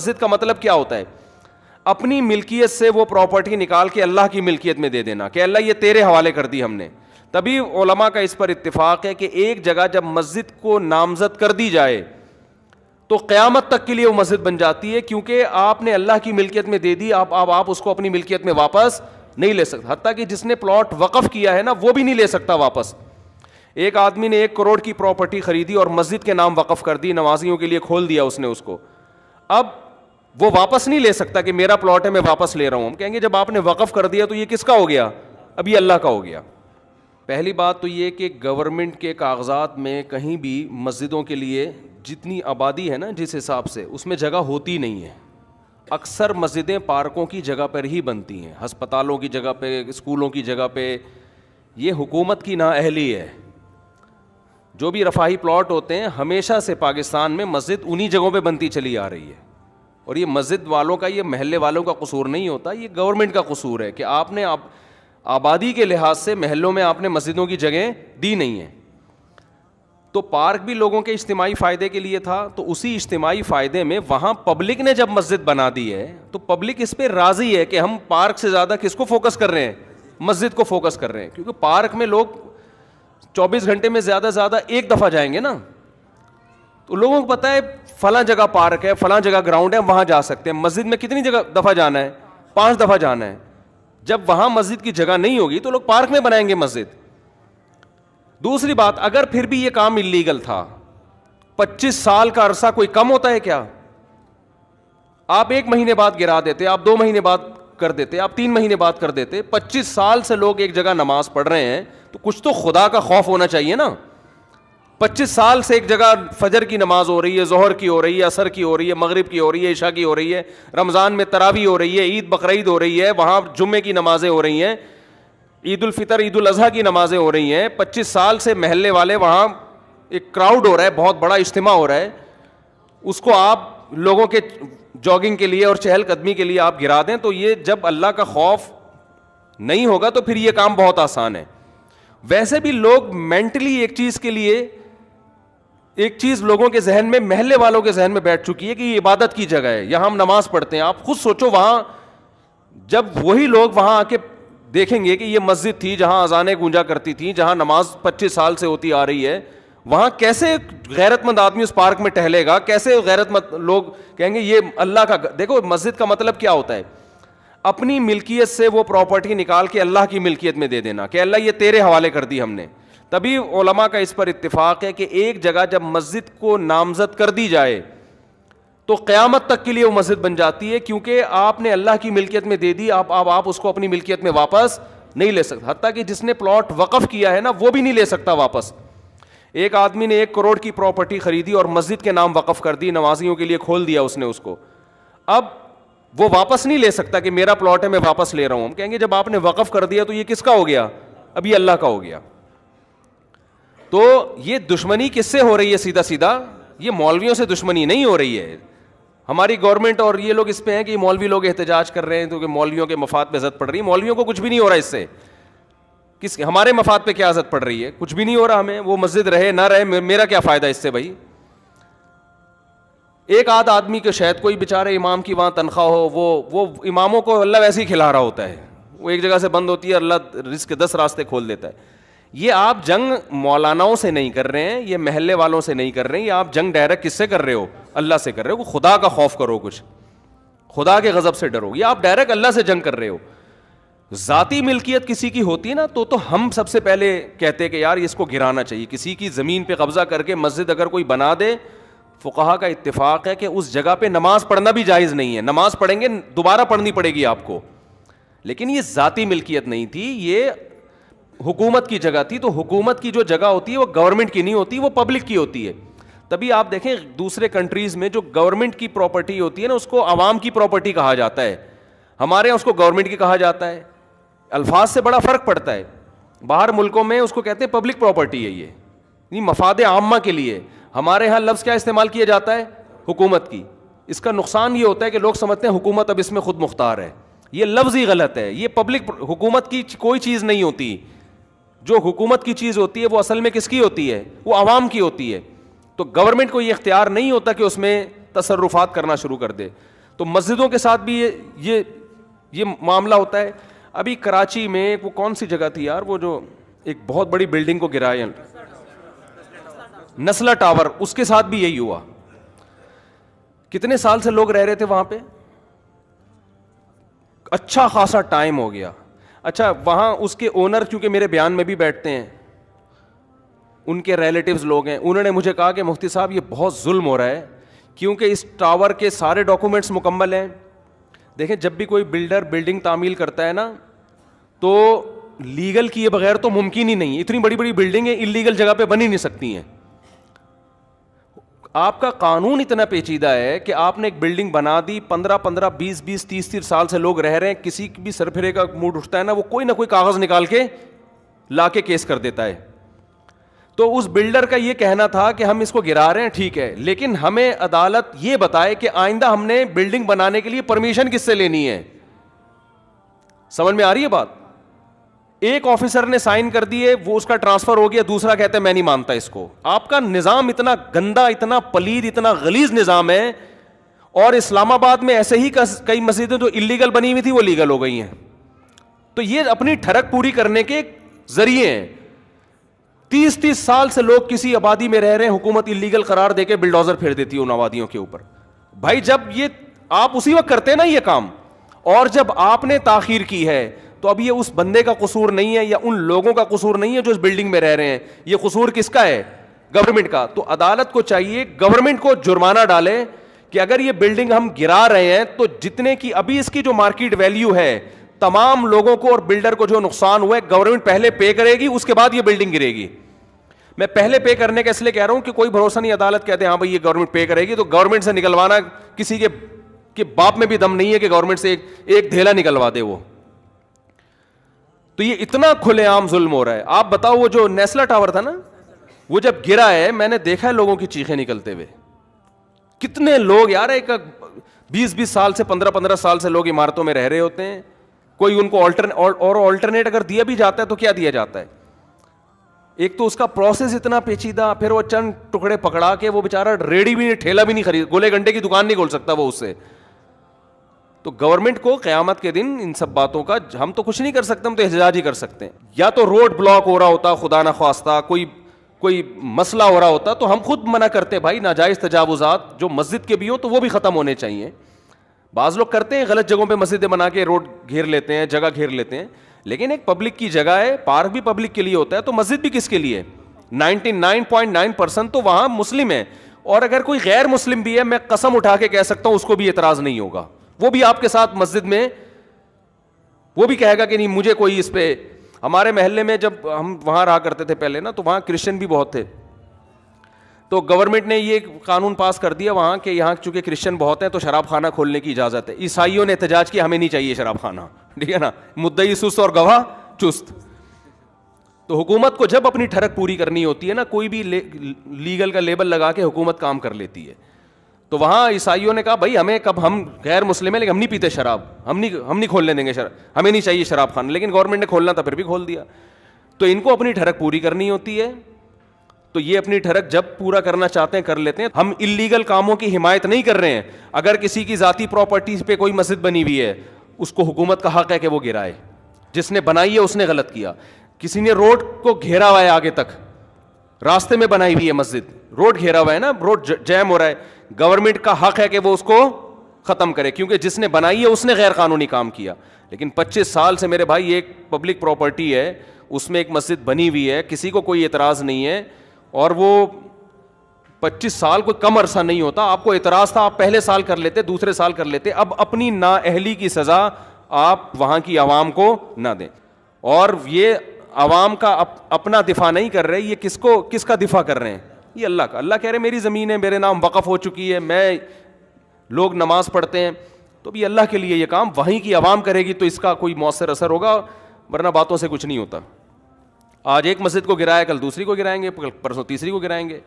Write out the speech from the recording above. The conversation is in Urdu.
مسجد کا مطلب کیا ہوتا ہے؟ اپنی ملکیت سے وہ پراپرٹی نکال کے اللہ کی ملکیت میں دے دینا کہ اللہ یہ تیرے حوالے کر دی ہم نے. تبھی علماء کا اس پر اتفاق ہے کہ ایک جگہ جب مسجد کو نامزد کر دی جائے تو قیامت تک کے لیے وہ مسجد بن جاتی ہے, کیونکہ آپ نے اللہ کی ملکیت میں دے دی, آپ اس کو اپنی ملکیت میں واپس نہیں لے سکتے. حتیٰ کہ جس نے پلاٹ وقف کیا ہے نا وہ بھی نہیں لے سکتا واپس. ایک آدمی نے 1 کروڑ کی پراپرٹی خریدی اور مسجد کے نام وقف کر دی, نمازیوں کے لیے کھول دیا اس نے اس کو. اب وہ واپس نہیں لے سکتا کہ میرا پلاٹ ہے میں واپس لے رہا ہوں. ہم کہیں گے جب آپ نے وقف کر دیا تو یہ کس کا ہو گیا؟ اب یہ اللہ کا ہو گیا. پہلی بات تو یہ کہ گورنمنٹ کے کاغذات میں کہیں بھی مسجدوں کے لیے جتنی آبادی ہے نا جس حساب سے اس میں جگہ ہوتی نہیں ہے. اکثر مسجدیں پارکوں کی جگہ پر ہی بنتی ہیں, ہسپتالوں کی جگہ پہ, اسکولوں کی جگہ پہ. یہ حکومت کی نااہلی ہے. جو بھی رفاہی پلاٹ ہوتے ہیں ہمیشہ سے پاکستان میں مسجد انہی جگہوں پہ بنتی چلی آ رہی ہے. اور یہ مسجد والوں کا, یہ محلے والوں کا قصور نہیں ہوتا, یہ گورنمنٹ کا قصور ہے کہ آپ نے آبادی کے لحاظ سے محلوں میں آپ نے مسجدوں کی جگہیں دی نہیں ہیں. تو پارک بھی لوگوں کے اجتماعی فائدے کے لیے تھا, تو اسی اجتماعی فائدے میں وہاں پبلک نے جب مسجد بنا دی ہے تو پبلک اس پہ راضی ہے کہ ہم پارک سے زیادہ کس کو فوکس کر رہے ہیں؟ مسجد کو فوکس کر رہے ہیں. کیونکہ پارک میں لوگ 24 گھنٹے میں زیادہ سے زیادہ ایک دفعہ جائیں گے نا, تو لوگوں کو پتہ ہے فلاں جگہ پارک ہے, فلاں جگہ گراؤنڈ ہے, وہاں جا سکتے ہیں. مسجد میں کتنی جگہ دفعہ جانا ہے؟ 5 دفعہ جانا ہے. جب وہاں مسجد کی جگہ نہیں ہوگی تو لوگ پارک میں بنائیں گے مسجد. دوسری بات, اگر پھر بھی یہ کام اللیگل تھا, 25 سال کا عرصہ کوئی کم ہوتا ہے کیا؟ آپ 1 مہینے بعد گرا دیتے, آپ 2 مہینے بعد کر دیتے, آپ 3 مہینے بعد کر دیتے. 25 سال سے لوگ ایک جگہ نماز پڑھ رہے ہیں تو کچھ تو خدا کا خوف ہونا چاہیے نا. 25 سال سے ایک جگہ فجر کی نماز ہو رہی ہے, ظہر کی ہو رہی ہے, عصر کی ہو رہی ہے, مغرب کی ہو رہی ہے, عشاء کی ہو رہی ہے, رمضان میں تراویح ہو رہی ہے, عید بقرعید ہو رہی ہے, وہاں جمعے کی نمازیں ہو رہی ہیں, عید الفطر عید الاضحیٰ کی نمازیں ہو رہی ہیں. 25 سال سے محلے والے وہاں ایک کراؤڈ ہو رہا ہے, بہت بڑا اجتماع ہو رہا ہے, اس کو آپ لوگوں کے جاگنگ کے لیے اور چہل قدمی کے لیے آپ گرا دیں, تو یہ جب اللہ کا خوف نہیں ہوگا تو پھر یہ کام بہت آسان ہے. ویسے بھی لوگ مینٹلی ایک چیز لوگوں کے ذہن میں, محلے والوں کے ذہن میں بیٹھ چکی ہے کہ یہ عبادت کی جگہ ہے, یہاں ہم نماز پڑھتے ہیں. آپ خود سوچو, وہاں جب وہی لوگ وہاں آ کے دیکھیں گے کہ یہ مسجد تھی جہاں اذانیں گونجا کرتی تھیں, جہاں نماز 25 سال سے ہوتی آ رہی ہے, وہاں کیسے غیرت مند آدمی اس پارک میں ٹہلے گا؟ کیسے غیرت مند لوگ کہیں گے یہ اللہ کا. دیکھو مسجد کا مطلب کیا ہوتا ہے؟ اپنی ملکیت سے وہ پراپرٹی نکال کے اللہ کی ملکیت میں دے دینا کہ اللہ یہ تیرے حوالے کر دی ہم نے. تبھی علماء کا اس پر اتفاق ہے کہ ایک جگہ جب مسجد کو نامزد کر دی جائے تو قیامت تک کے لیے وہ مسجد بن جاتی ہے, کیونکہ آپ نے اللہ کی ملکیت میں دے دی, آپ اس کو اپنی ملکیت میں واپس نہیں لے سکتے. حتیٰ کہ جس نے پلاٹ وقف کیا ہے نا وہ بھی نہیں لے سکتا واپس. ایک آدمی نے 1 کروڑ کی پراپرٹی خریدی اور مسجد کے نام وقف کر دی, نمازیوں کے لیے کھول دیا اس نے اس کو. اب وہ واپس نہیں لے سکتا کہ میرا پلاٹ ہے میں واپس لے رہا ہوں. ہم کہیں گے جب آپ نے وقف کر دیا تو یہ کس کا ہو گیا؟ اب یہ اللہ کا ہو گیا. تو یہ دشمنی کس سے ہو رہی ہے؟ سیدھا سیدھا یہ مولویوں سے دشمنی نہیں ہو رہی ہے. ہماری گورنمنٹ اور یہ لوگ اس پہ ہیں کہ مولوی لوگ احتجاج کر رہے ہیں کیونکہ مولویوں کے مفاد پہ اذیت پڑ رہی ہے. مولویوں کو کچھ بھی نہیں ہو رہا اس سے. ہمارے مفاد پہ کیا اذیت پڑ رہی ہے؟ کچھ بھی نہیں ہو رہا ہمیں. وہ مسجد رہے نہ رہے, میرا کیا فائدہ اس سے بھائی؟ ایک آدھ آدمی کے شاید کوئی بیچارے امام کی وہاں تنخواہ ہو, وہ اماموں کو اللہ ویسے ہی کھلا رہا ہوتا ہے. وہ ایک جگہ سے بند ہوتی ہے, اللہ رزق کے 10 راستے کھول دیتا ہے. یہ آپ جنگ مولاناؤں سے نہیں کر رہے ہیں, یہ محلے والوں سے نہیں کر رہے ہیں, یہ آپ جنگ ڈائریکٹ کس سے کر رہے ہو؟ اللہ سے کر رہے ہو. خدا کا خوف کرو, کچھ خدا کے غضب سے ڈرو. یہ آپ ڈائریکٹ اللہ سے جنگ کر رہے ہو. ذاتی ملکیت کسی کی ہوتی ہے نا تو ہم سب سے پہلے کہتے کہ یار اس کو گرانا چاہیے. کسی کی زمین پہ قبضہ کر کے مسجد اگر کوئی بنا دے, فقہا کا اتفاق ہے کہ اس جگہ پہ نماز پڑھنا بھی جائز نہیں ہے. نماز پڑھیں گے دوبارہ پڑھنی پڑے گی آپ کو, لیکن یہ ذاتی ملکیت نہیں تھی, یہ حکومت کی جگہ تھی. تو حکومت کی جو جگہ ہوتی ہے وہ گورنمنٹ کی نہیں ہوتی, وہ پبلک کی ہوتی ہے. تبھی آپ دیکھیں دوسرے کنٹریز میں جو گورنمنٹ کی پراپرٹی ہوتی ہے نا اس کو عوام کی پراپرٹی کہا جاتا ہے, ہمارے یہاں اس کو گورنمنٹ کی کہا جاتا ہے. الفاظ سے بڑا فرق پڑتا ہے. باہر ملکوں میں اس کو کہتے ہیں پبلک پراپرٹی ہے, یہ مفاد عامہ کے لیے. ہمارے ہاں لفظ کیا استعمال کیا جاتا ہے؟ حکومت کی. اس کا نقصان یہ ہوتا ہے کہ لوگ سمجھتے ہیں حکومت اب اس میں خود مختار ہے. یہ لفظ ہی غلط ہے. یہ پبلک حکومت کی کوئی چیز نہیں ہوتی. جو حکومت کی چیز ہوتی ہے وہ اصل میں کس کی ہوتی ہے؟ وہ عوام کی ہوتی ہے. تو گورنمنٹ کو یہ اختیار نہیں ہوتا کہ اس میں تصرفات کرنا شروع کر دے. تو مسجدوں کے ساتھ بھی یہ معاملہ ہوتا ہے. ابھی کراچی میں وہ کون سی جگہ تھی یار, وہ جو ایک بہت بڑی بلڈنگ کو گرایا, نسلا ٹاور, اس کے ساتھ بھی یہی ہوا. کتنے سال سے لوگ رہ رہے تھے وہاں پہ, اچھا خاصا ٹائم ہو گیا. اچھا وہاں اس کے اونر کیونکہ میرے بیان میں بھی بیٹھتے ہیں, ان کے ریلیٹیوز لوگ ہیں, انہوں نے مجھے کہا کہ مفتی صاحب یہ بہت ظلم ہو رہا ہے کیونکہ اس ٹاور کے سارے ڈاکومنٹس مکمل ہیں. دیکھیں جب بھی کوئی بلڈر بلڈنگ تعمیل کرتا ہے نا تو لیگل کیے بغیر تو ممکن ہی نہیں. اتنی بڑی بڑی بلڈنگیں انلیگل جگہ پہ بن ہی نہیں سکتی ہیں. آپ کا قانون اتنا پیچیدہ ہے کہ آپ نے ایک بلڈنگ بنا دی, 15 20 30 سال سے لوگ رہ رہے ہیں, کسی بھی سرپھرے کا موڈ اٹھتا ہے نا وہ کوئی نہ کوئی کاغذ نکال کے لا کے کیس کر دیتا ہے. تو اس بلڈر کا یہ کہنا تھا کہ ہم اس کو گرا رہے ہیں ٹھیک ہے, لیکن ہمیں عدالت یہ بتائے کہ آئندہ ہم نے بلڈنگ بنانے کے لیے پرمیشن کس سے لینی ہے. سمجھ میں آ رہی ہے بات؟ ایک آفیسر نے سائن کر دیے, وہ اس کا ٹرانسفر ہو گیا, دوسرا کہتا ہے میں نہیں مانتا اس کو. آپ کا نظام اتنا گندا, اتنا پلید, اتنا غلیظ نظام ہے. اور اسلام آباد میں ایسے ہی کئی مسجدیں جو انلیگل بنی ہوئی تھی وہ لیگل ہو گئی ہیں. تو یہ اپنی ٹھڑک پوری کرنے کے ذریعے ہیں. 30 سال سے لوگ کسی آبادی میں رہ رہے ہیں, حکومت انلیگل قرار دے کے بلڈوزر پھیر دیتی ہے ان آبادیوں کے اوپر. بھائی جب یہ آپ اسی وقت کرتے ہیں نا یہ کام, اور جب آپ نے تاخیر کی ہے تو اب یہ اس بندے کا قصور نہیں ہے یا ان لوگوں کا قصور نہیں ہے جو اس بلڈنگ میں رہ رہے ہیں, یہ قصور کس کا ہے؟ گورنمنٹ کا. تو عدالت کو چاہیے گورنمنٹ کو جرمانہ ڈالے کہ اگر یہ بلڈنگ ہم گرا رہے ہیں تو جتنے کی ابھی اس کی جو مارکیٹ ویلیو ہے, تمام لوگوں کو اور بلڈر کو جو نقصان ہوا ہے گورنمنٹ پہلے پے کرے گی, اس کے بعد یہ بلڈنگ گرے گی. میں پہلے پے کرنے کا اس لیے کہہ رہا ہوں کہ کوئی بھروسہ نہیں, عدالت کہتے ہیں ہاں بھائی یہ گورنمنٹ پے کرے گی, تو گورنمنٹ سے نکلوانا کسی کے باپ میں بھی دم نہیں ہے کہ گورنمنٹ سے ایک دھیلا نکلوا دے وہ. تو یہ اتنا کھلے عام ظلم ہو رہا ہے. آپ بتاؤ وہ جو نیسلا ٹاور تھا نا, وہ جب گرا ہے میں نے دیکھا ہے لوگوں کی چیخیں نکلتے ہوئے. کتنے لوگ یار, ایک 20 سال سے 15 سال سے لوگ عمارتوں میں رہ رہے ہوتے ہیں, کوئی ان کو آلٹرنیٹ اگر دیا بھی جاتا ہے تو کیا دیا جاتا ہے؟ ایک تو اس کا پروسیس اتنا پیچیدہ, پھر وہ چند ٹکڑے پکڑا کے وہ بیچارہ ریڑھی بھی نہیں, ٹھیلا بھی نہیں خرید, گولے گنڈے کی دکان نہیں کھول سکتا وہ اس سے. تو گورنمنٹ کو قیامت کے دن ان سب باتوں کا ہم تو کچھ نہیں کر سکتے, ہم تو احتجاج ہی کر سکتے ہیں. یا تو روڈ بلاک ہو رہا ہوتا, خدا نخواستہ کوئی مسئلہ ہو رہا ہوتا تو ہم خود منع کرتے, بھائی ناجائز تجاوزات جو مسجد کے بھی ہوں تو وہ بھی ختم ہونے چاہیے. بعض لوگ کرتے ہیں غلط جگہوں پہ مسجدیں بنا کے روڈ گھیر لیتے ہیں, جگہ گھیر لیتے ہیں, لیکن ایک پبلک کی جگہ ہے, پارک بھی پبلک کے لیے ہوتا ہے, تو مسجد بھی کس کے لیے؟ 99.9% تو وہاں مسلم ہے, اور اگر کوئی غیر مسلم بھی ہے میں قسم اٹھا کے کہہ سکتا ہوں اس کو بھی اعتراض نہیں ہوگا, وہ بھی آپ کے ساتھ مسجد میں وہ بھی کہے گا کہ نہیں مجھے کوئی اس پہ. ہمارے محلے میں جب ہم وہاں رہا کرتے تھے پہلے نا, تو وہاں کرسچن بھی بہت تھے, تو گورنمنٹ نے یہ قانون پاس کر دیا وہاں کہ یہاں چونکہ کرسچن بہت ہیں تو شراب خانہ کھولنے کی اجازت ہے. عیسائیوں نے احتجاج کیا ہمیں نہیں چاہیے شراب خانہ, ٹھیک ہے نا, مدعی سست اور گواہ چست. تو حکومت کو جب اپنی ٹھڑک پوری کرنی ہوتی ہے نا, کوئی بھی لیگل کا لیبل لگا کے حکومت کام کر لیتی ہے. تو وہاں عیسائیوں نے کہا بھائی ہمیں کب, ہم غیر مسلم ہیں لیکن ہم نہیں پیتے شراب, ہم نہیں کھولنے دیں گے شراب, ہمیں نہیں چاہیے شراب خانہ, لیکن گورنمنٹ نے کھولنا تھا پھر بھی کھول دیا. تو ان کو اپنی ٹھڑک پوری کرنی ہوتی ہے, تو یہ اپنی ٹھڑک جب پورا کرنا چاہتے ہیں کر لیتے ہیں. ہم انلیگل کاموں کی حمایت نہیں کر رہے ہیں. اگر کسی کی ذاتی پراپرٹی پہ کوئی مسجد بنی ہوئی ہے, اس کو حکومت کا حق ہے کہ وہ گرائے, جس نے بنائی ہے اس نے غلط کیا. کسی نے روڈ کو گھیرا ہوا ہے, آگے تک راستے میں بنائی ہوئی ہے مسجد, روڈ گھیرا ہوا ہے نا, روڈ جیم ہو رہا ہے, گورنمنٹ کا حق ہے کہ وہ اس کو ختم کرے, کیونکہ جس نے بنائی ہے اس نے غیر قانونی کام کیا. لیکن 25 سال سے میرے بھائی ایک پبلک پراپرٹی ہے, اس میں ایک مسجد بنی ہوئی ہے, کسی کو کوئی اعتراض نہیں ہے, اور وہ 25 سال کوئی کم عرصہ نہیں ہوتا. آپ کو اعتراض تھا, آپ پہلے سال کر لیتے, دوسرے سال کر لیتے. اب اپنی نااہلی کی سزا آپ وہاں کی عوام کو نہ دیں. اور یہ عوام کا اپنا دفاع نہیں کر رہے, یہ کس کا دفاع کر رہے ہیں؟ یہ اللہ کا. اللہ کہہ رہے میری زمین ہے, میرے نام وقف ہو چکی ہے, میں لوگ نماز پڑھتے ہیں, تو بھی اللہ کے لیے یہ کام وہیں کی عوام کرے گی تو اس کا کوئی مؤثر اثر ہوگا, ورنہ باتوں سے کچھ نہیں ہوتا. آج ایک مسجد کو گرایا, کل دوسری کو گرائیں گے, پرسوں تیسری کو گرائیں گے.